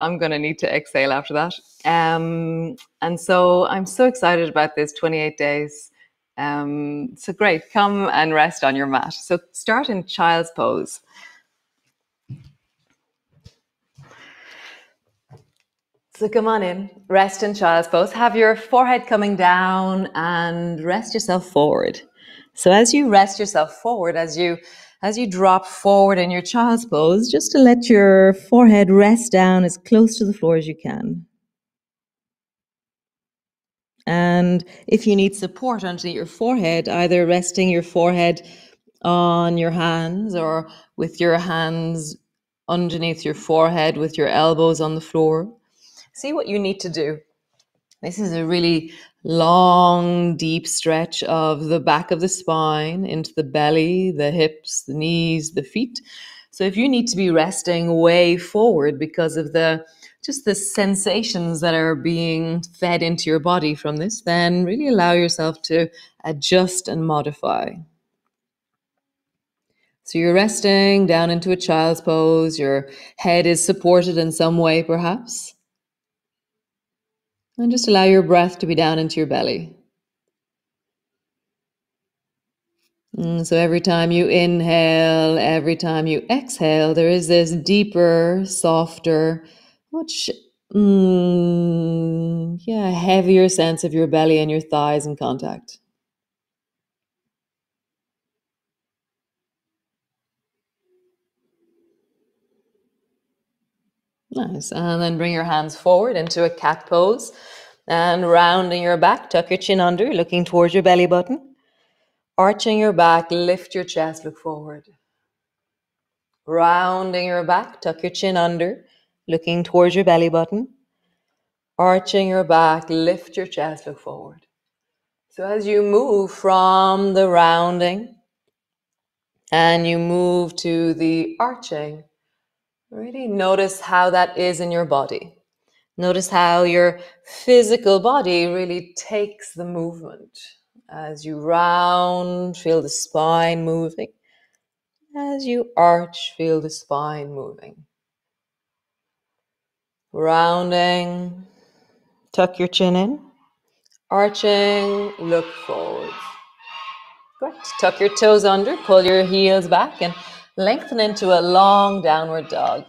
I'm going to need to exhale after that. And so I'm so excited about this 28 days. So great, come and rest on your mat. So start in child's pose. So come on in, rest in child's pose. Have your forehead coming down and rest yourself forward. So as you rest yourself forward, as you drop forward in your child's pose, just to let your forehead rest down as close to the floor as you can. And if you need support underneath your forehead, either resting your forehead on your hands or with your hands underneath your forehead with your elbows on the floor, see what you need to do. This is a really long, deep stretch of the back of the spine into the belly, the hips, the knees, the feet. So if you need to be resting way forward because of just the sensations that are being fed into your body from this, then really allow yourself to adjust and modify. So you're resting down into a child's pose. Your head is supported in some way, perhaps. And just allow your breath to be down into your belly. So every time you inhale, every time you exhale, there is this deeper, softer, much heavier sense of your belly and your thighs in contact. Nice. And then bring your hands forward into a cat pose. And rounding your back, tuck your chin under, looking towards your belly button. Arching your back, lift your chest, look forward. Rounding your back, tuck your chin under, looking towards your belly button. Arching your back, lift your chest, look forward. So as you move from the rounding and you move to the arching, really notice how that is in your body. Notice how your physical body really takes the movement. As you round, feel the spine moving. As you arch, feel the spine moving. Rounding, tuck your chin in. Arching, look forward. Great. Tuck your toes under, pull your heels back, and lengthen into a long downward dog.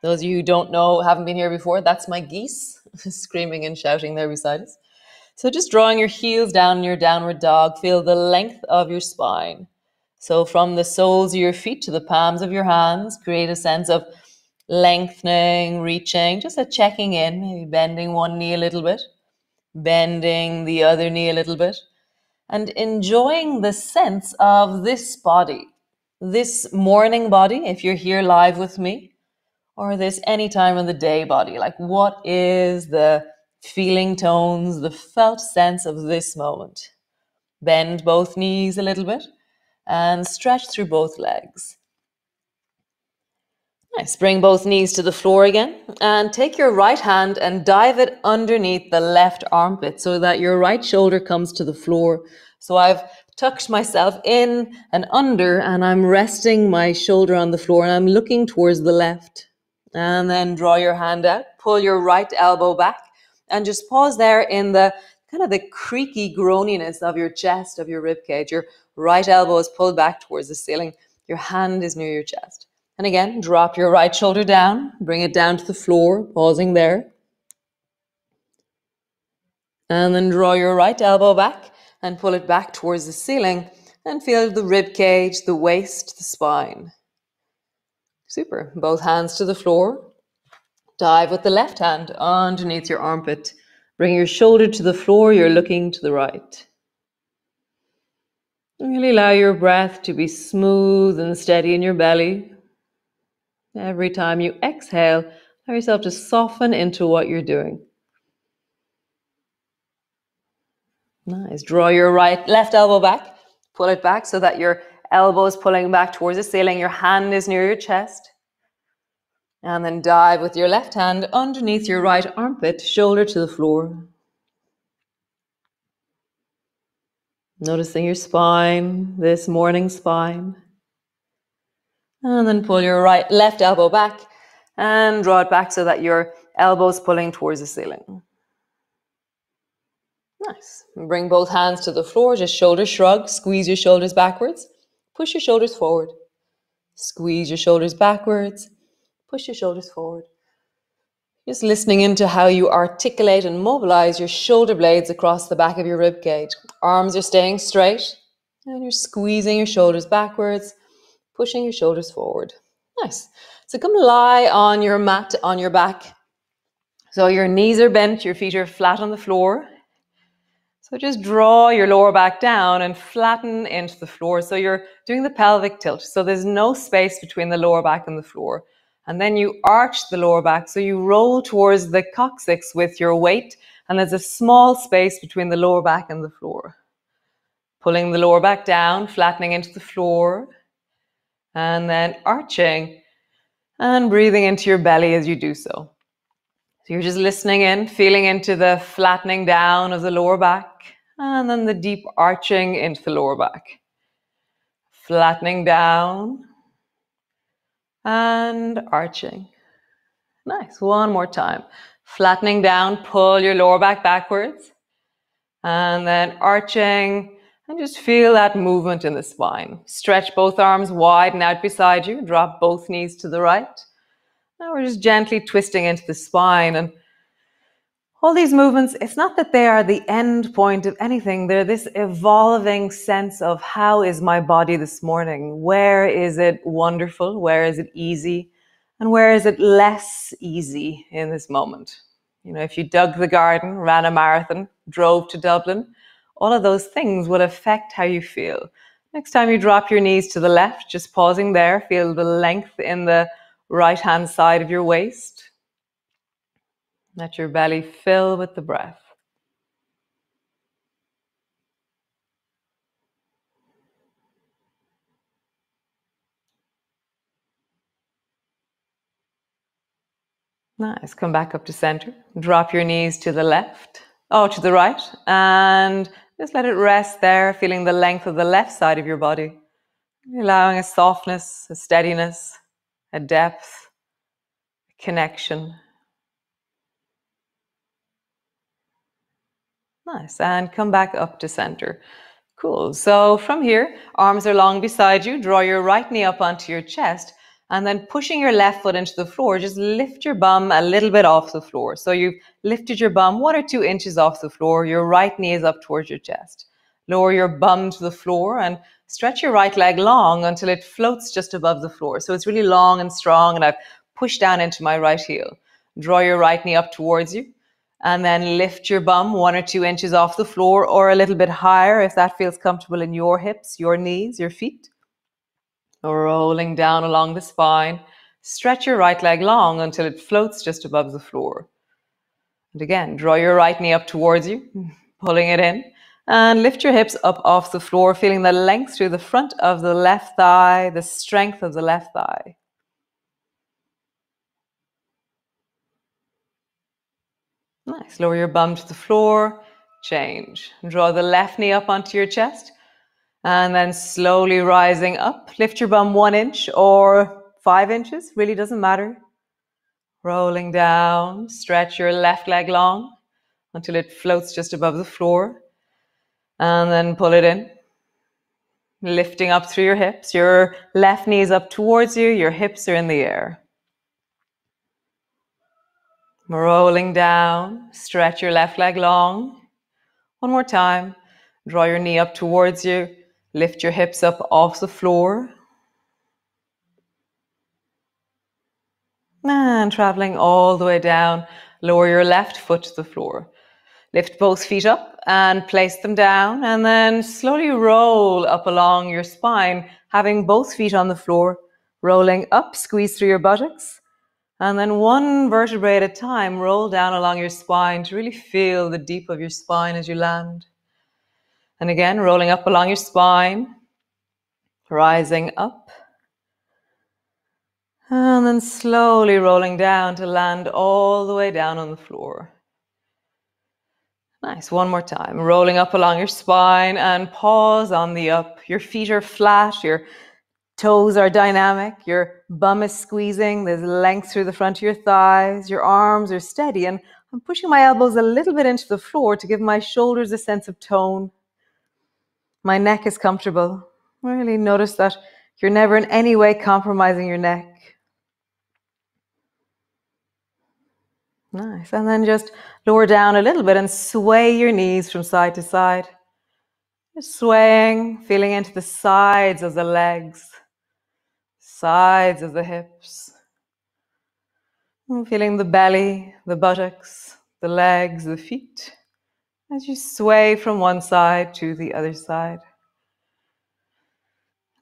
Those of you who don't know, haven't been here before, that's my geese screaming and shouting there beside us. So just drawing your heels down in your downward dog, feel the length of your spine. So from the soles of your feet to the palms of your hands, create a sense of lengthening, reaching, just a checking in, maybe bending one knee a little bit, bending the other knee a little bit, and enjoying the sense of this body, this morning body, if you're here live with me, or this any time of the day body. Like, what is the feeling tones, the felt sense of this moment? Bend both knees a little bit and stretch through both legs. Nice. Bring both knees to the floor again and take your right hand and dive it underneath the left armpit so that your right shoulder comes to the floor. So I've tucked myself in and under and I'm resting my shoulder on the floor and I'm looking towards the left. And then draw your hand out, pull your right elbow back and just pause there in the kind of the creaky groaniness of your chest, of your rib cage. Your right elbow is pulled back towards the ceiling. Your hand is near your chest. And again, drop your right shoulder down, bring it down to the floor, pausing there. And then draw your right elbow back and pull it back towards the ceiling and feel the rib cage, the waist, the spine. Super. Both hands to the floor. Dive with the left hand underneath your armpit. Bring your shoulder to the floor, you're looking to the right. Really allow your breath to be smooth and steady in your belly. Every time you exhale, allow yourself to soften into what you're doing. Nice. Draw your left elbow back. Pull it back so that your elbow is pulling back towards the ceiling. Your hand is near your chest. And then dive with your left hand underneath your right armpit, shoulder to the floor. Noticing your spine, this morning spine. And then pull your left elbow back And draw it back so that your elbow's pulling towards the ceiling. Nice. And bring both hands to the floor, just shoulder shrug, squeeze your shoulders backwards, push your shoulders forward. Squeeze your shoulders backwards, push your shoulders forward. Just listening into how you articulate and mobilize your shoulder blades across the back of your rib cage. Arms are staying straight, and you're squeezing your shoulders backwards, pushing your shoulders forward. Nice. So come lie on your mat, on your back. So your knees are bent, your feet are flat on the floor. So just draw your lower back down and flatten into the floor. So you're doing the pelvic tilt. So there's no space between the lower back and the floor. And then you arch the lower back. So you roll towards the coccyx with your weight. And there's a small space between the lower back and the floor. Pulling the lower back down, flattening into the floor. And then arching and breathing into your belly as you do so. So you're just listening in, feeling into the flattening down of the lower back. And then the deep arching into the lower back. Flattening down and arching. Nice. One more time. Flattening down, pull your lower back backwards. And then arching. And just feel that movement in the spine. Stretch both arms wide and out beside you. Drop both knees to the right. Now we're just gently twisting into the spine. And all these movements, it's not that they are the end point of anything. They're this evolving sense of how is my body this morning? Where is it wonderful? Where is it easy? And where is it less easy in this moment? You know, if you dug the garden, ran a marathon, drove to Dublin, all of those things would affect how you feel. Next time you drop your knees to the left, just pausing there, feel the length in the right-hand side of your waist. Let your belly fill with the breath. Nice. Come back up to center. Drop your knees to the left, to the right, and just let it rest there, feeling the length of the left side of your body. Allowing a softness, a steadiness, a depth, a connection. Nice. And come back up to center. Cool. So from here, arms are long beside you. Draw your right knee up onto your chest. And then pushing your left foot into the floor, just lift your bum a little bit off the floor. So you've lifted your bum 1 or 2 inches off the floor. Your right knee is up towards your chest. Lower your bum to the floor and stretch your right leg long until it floats just above the floor. So it's really long and strong, and I've pushed down into my right heel. Draw your right knee up towards you. And then lift your bum 1 or 2 inches off the floor, or a little bit higher if that feels comfortable in your hips, your knees, your feet. Rolling down along the spine. Stretch your right leg long until it floats just above the floor. And again, draw your right knee up towards you, pulling it in. And lift your hips up off the floor, feeling the length through the front of the left thigh, the strength of the left thigh. Nice. Lower your bum to the floor. Change. Draw the left knee up onto your chest. And then slowly rising up. Lift your bum 1 inch or 5 inches. Really doesn't matter. Rolling down. Stretch your left leg long until it floats just above the floor. And then pull it in. Lifting up through your hips. Your left knee is up towards you. Your hips are in the air. Rolling down, stretch your left leg long. One more time. Draw your knee up towards you. Lift your hips up off the floor. And traveling all the way down, lower your left foot to the floor. Lift both feet up and place them down, and then slowly roll up along your spine, having both feet on the floor, rolling up, squeeze through your buttocks. And then 1 vertebrae at a time, roll down along your spine to really feel the deep of your spine as you land. And again, rolling up along your spine, rising up. And then slowly rolling down to land all the way down on the floor. Nice. One more time. Rolling up along your spine and pause on the up. Your feet are flat, your toes are dynamic, your bum is squeezing, there's length through the front of your thighs, your arms are steady, and I'm pushing my elbows a little bit into the floor to give my shoulders a sense of tone. My neck is comfortable. Really notice that you're never in any way compromising your neck. Nice. And then just lower down a little bit and sway your knees from side to side. Just swaying, feeling into the sides of the legs, sides of the hips. And feeling the belly, the buttocks, the legs, the feet, as you sway from one side to the other side.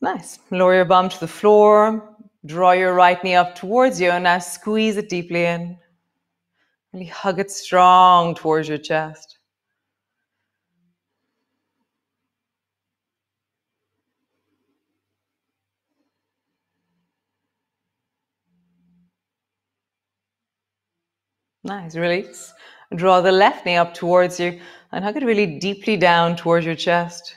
Nice. Lower your bum to the floor. Draw your right knee up towards you and now squeeze it deeply in. Really hug it strong towards your chest. Nice. Release. Draw the left knee up towards you and hug it really deeply down towards your chest.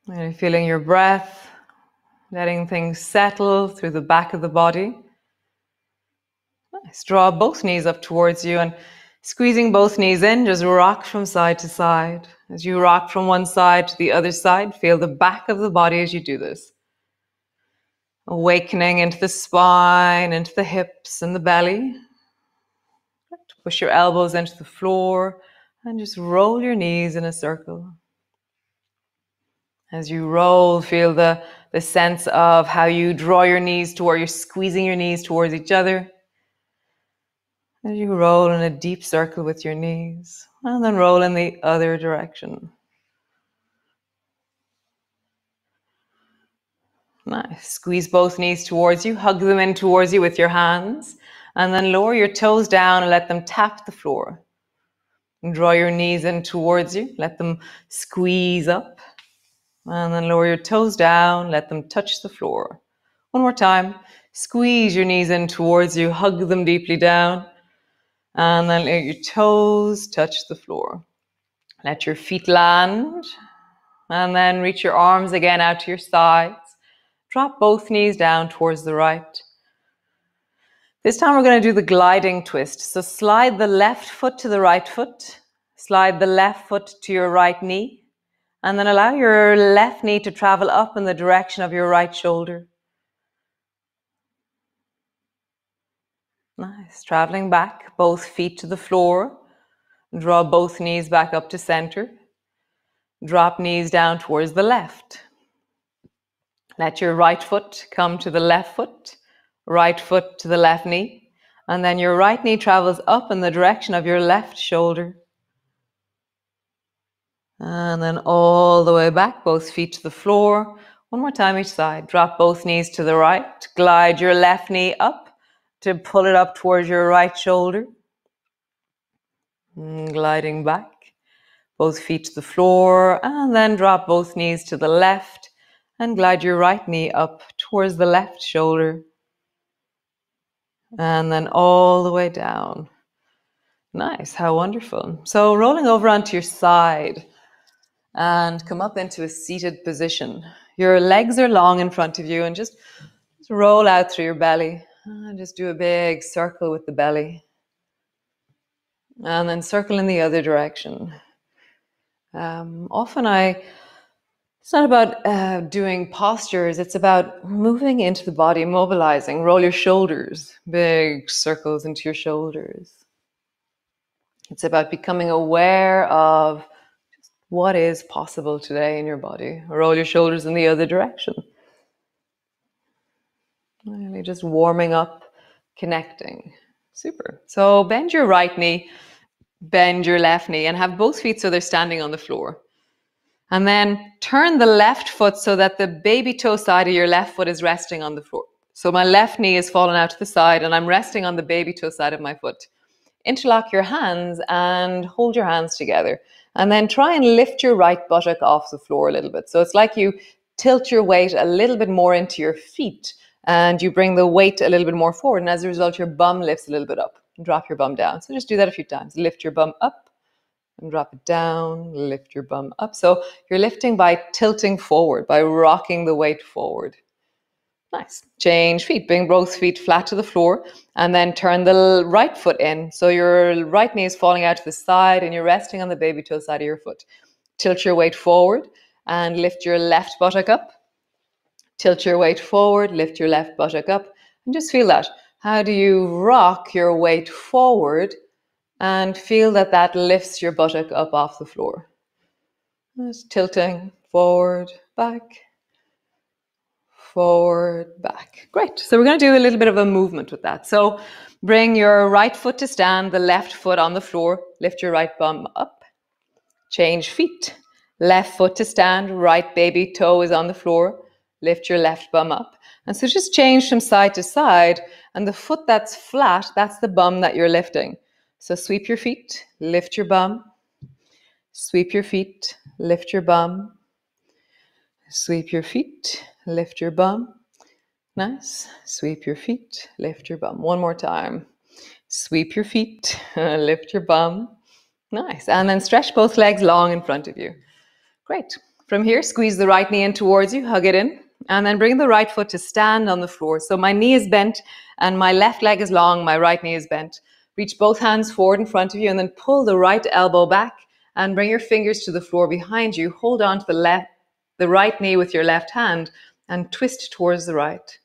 Really feeling your breath, letting things settle through the back of the body. Nice. Draw both knees up towards you and squeezing both knees in, just rock from side to side. As you rock from one side to the other side, feel the back of the body as you do this. Awakening into the spine, into the hips and the belly. Push your elbows into the floor and just roll your knees in a circle. As you roll, feel the sense of how you draw your knees toward, you're squeezing your knees towards each other. As you roll in a deep circle with your knees, and then roll in the other direction. Nice. Squeeze both knees towards you, hug them in towards you with your hands, and then lower your toes down and let them tap the floor. And draw your knees in towards you, let them squeeze up, and then lower your toes down, let them touch the floor. One more time. Squeeze your knees in towards you, hug them deeply down, and then let your toes touch the floor. Let your feet land, and then reach your arms again out to your sides. Drop both knees down towards the right. This time we're going to do the gliding twist. So slide the left foot to the right foot, slide the left foot to your right knee, and then allow your left knee to travel up in the direction of your right shoulder. Nice. Traveling back, both feet to the floor. Draw both knees back up to center. Drop knees down towards the left. Let your right foot come to the left foot, right foot to the left knee, and then your right knee travels up in the direction of your left shoulder. And then all the way back, both feet to the floor. One more time each side. Drop both knees to the right. Glide your left knee up to pull it up towards your right shoulder. And gliding back, both feet to the floor, and then drop both knees to the left and glide your right knee up towards the left shoulder. And then all the way down. Nice, how wonderful. So rolling over onto your side and come up into a seated position. Your legs are long in front of you and just roll out through your belly. And just do a big circle with the belly. And then circle in the other direction. It's not about doing postures, it's about moving into the body, mobilizing. Roll your shoulders, big circles into your shoulders. It's about becoming aware of just what is possible today in your body. Roll your shoulders in the other direction. Really just warming up, connecting. Super. So bend your right knee, bend your left knee, and have both feet so they're standing on the floor. And then turn the left foot so that the baby toe side of your left foot is resting on the floor. So my left knee is fallen out to the side and I'm resting on the baby toe side of my foot. Interlock your hands and hold your hands together. And then try and lift your right buttock off the floor a little bit. So it's like you tilt your weight a little bit more into your feet and you bring the weight a little bit more forward. And as a result, your bum lifts a little bit up. And drop your bum down. So just do that a few times. Lift your bum up and drop it down, lift your bum up. So you're lifting by tilting forward, by rocking the weight forward. Nice. Change feet. Bring both feet flat to the floor and then turn the right foot in. So your right knee is falling out to the side and you're resting on the baby toe side of your foot. Tilt your weight forward and lift your left buttock up. Tilt your weight forward, lift your left buttock up, and just feel that. How do you rock your weight forward and feel that that lifts your buttock up off the floor? Just tilting forward, back, forward, back. Great. So we're going to do a little bit of a movement with that. So bring your right foot to stand, the left foot on the floor. Lift your right bum up. Change feet. Left foot to stand, right baby toe is on the floor. Lift your left bum up. And so just change from side to side. And the foot that's flat, that's the bum that you're lifting. So sweep your feet, lift your bum. Sweep your feet, lift your bum. Sweep your feet, lift your bum. Nice. Sweep your feet, lift your bum. One more time. Sweep your feet, lift your bum. Nice. And then stretch both legs long in front of you. Great. From here, squeeze the right knee in towards you, hug it in, and then bring the right foot to stand on the floor. So my knee is bent and my left leg is long, my right knee is bent. Reach both hands forward in front of you and then pull the right elbow back and bring your fingers to the floor behind you. Hold on to the right knee with your left hand and twist towards the right.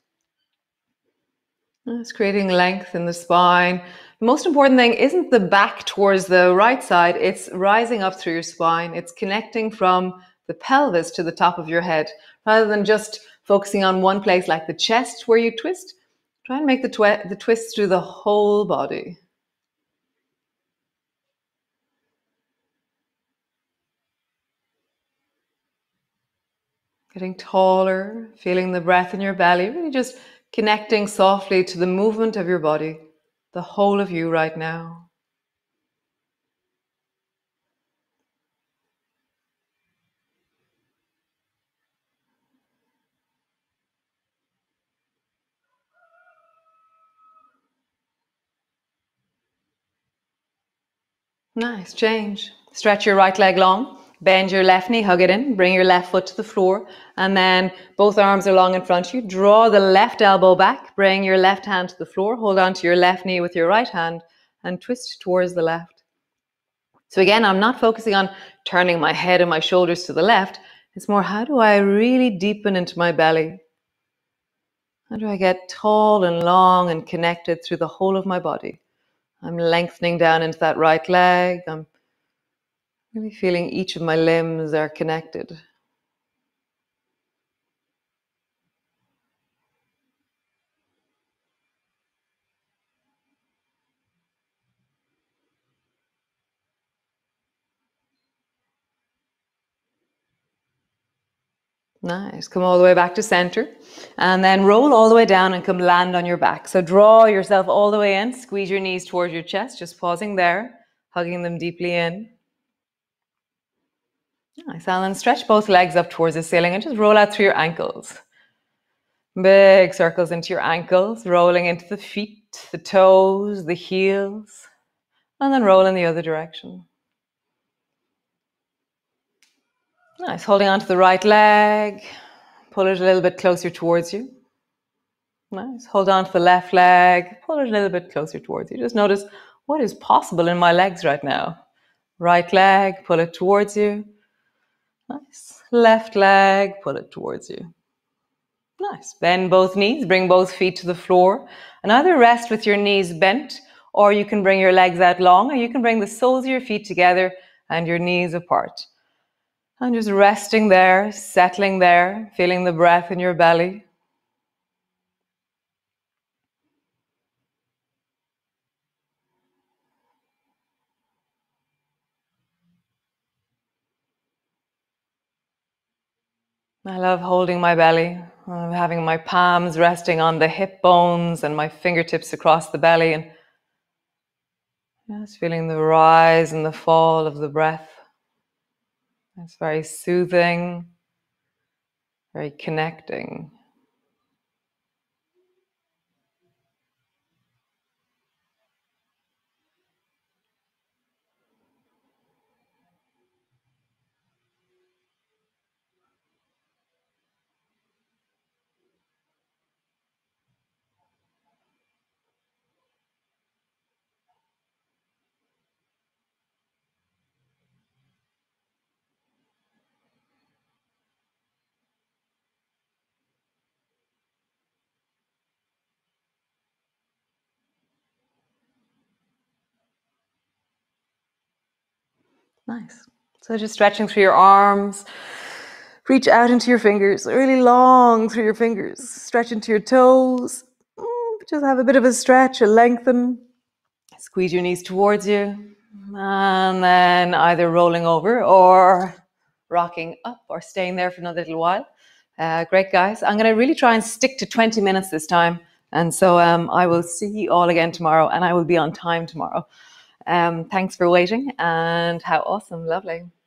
It's creating length in the spine. The most important thing isn't the back towards the right side, it's rising up through your spine. It's connecting from the pelvis to the top of your head. Rather than just focusing on one place like the chest where you twist, try and make the twist through the whole body. Getting taller, feeling the breath in your belly, really just connecting softly to the movement of your body, the whole of you right now. Nice, change. Stretch your right leg long, bend your left knee, hug it in, bring your left foot to the floor, and then both arms are long in front of you. Draw the left elbow back, bring your left hand to the floor, hold on to your left knee with your right hand, and twist towards the left. So again, I'm not focusing on turning my head and my shoulders to the left. It's more, how do I really deepen into my belly? How do I get tall and long and connected through the whole of my body? I'm lengthening down into that right leg. I'm really feeling each of my limbs are connected. Nice. Come all the way back to center. And then roll all the way down and come land on your back. So draw yourself all the way in. Squeeze your knees towards your chest. Just pausing there. Hugging them deeply in. Nice. And then stretch both legs up towards the ceiling and just roll out through your ankles. Big circles into your ankles. Rolling into the feet, the toes, the heels. And then roll in the other direction. Nice. Holding onto the right leg. Pull it a little bit closer towards you. Nice. Hold on to the left leg. Pull it a little bit closer towards you. Just notice what is possible in my legs right now. Right leg, pull it towards you. Nice. Left leg, pull it towards you. Nice. Bend both knees. Bring both feet to the floor. And either rest with your knees bent, or you can bring your legs out long, or you can bring the soles of your feet together and your knees apart. And just resting there, settling there, feeling the breath in your belly. I love holding my belly, having my palms resting on the hip bones and my fingertips across the belly, and just feeling the rise and the fall of the breath. It's very soothing, very connecting. Nice. So just stretching through your arms. Reach out into your fingers, really long through your fingers. Stretch into your toes. Just have a bit of a stretch, a lengthen. Squeeze your knees towards you. And then either rolling over or rocking up or staying there for another little while. Great, guys. I'm going to really try and stick to 20 minutes this time. And so I will see you all again tomorrow, and I will be on time tomorrow. Thanks for waiting, and how awesome. Lovely.